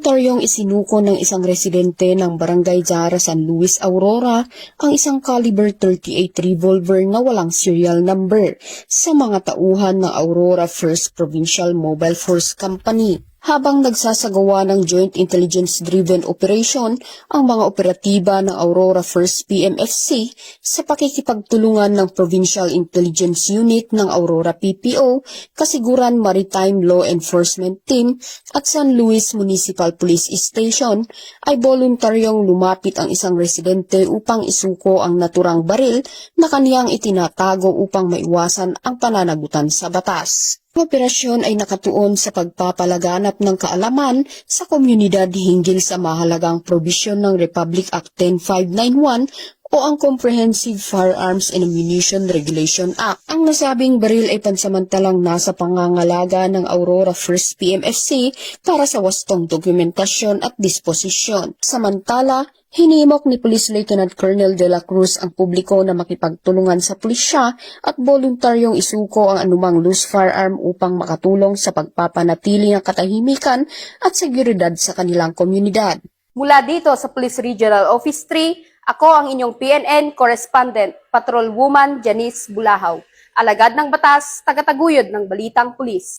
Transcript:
Voluntaryong isinuko ng isang residente ng Barangay Zara, San Luis, Aurora ang isang caliber 38 revolver na walang serial number sa mga tauhan ng Aurora 1st Provincial Mobile Force Company. Habang nagsasagawa ng Joint Intelligence-Driven Operation ang mga operatiba ng Aurora 1st PMFC sa pakikipagtulungan ng Provincial Intelligence Unit ng Aurora PPO, Kasiguran Maritime Law Enforcement Team at San Luis Municipal Police Station, ay voluntaryong lumapit ang isang residente upang isuko ang naturang baril na kaniyang itinatago upang maiwasan ang pananagutan sa batas. Ang operasyon ay nakatuon sa pagpapalaganap ng kaalaman sa komunidad hinggil sa mahalagang probisyon ng Republic Act 10591 o ang Comprehensive Firearms and Ammunition Regulation Act. Ang nasabing baril ay pansamantalang nasa pangangalaga ng Aurora 1st PMFC para sa wastong dokumentasyon at disposisyon. Samantala, hinimok ni Police Lieutenant Colonel De La Cruz ang publiko na makipagtulungan sa pulisya at voluntaryong isuko ang anumang loose firearm upang makatulong sa pagpapanatili ng katahimikan at seguridad sa kanilang komunidad. Mula dito sa Police Regional Office 3, ako ang inyong PNN Correspondent, Patrol Woman Janice Bulahaw. Alagad ng batas, tagataguyod ng Balitang Pulis.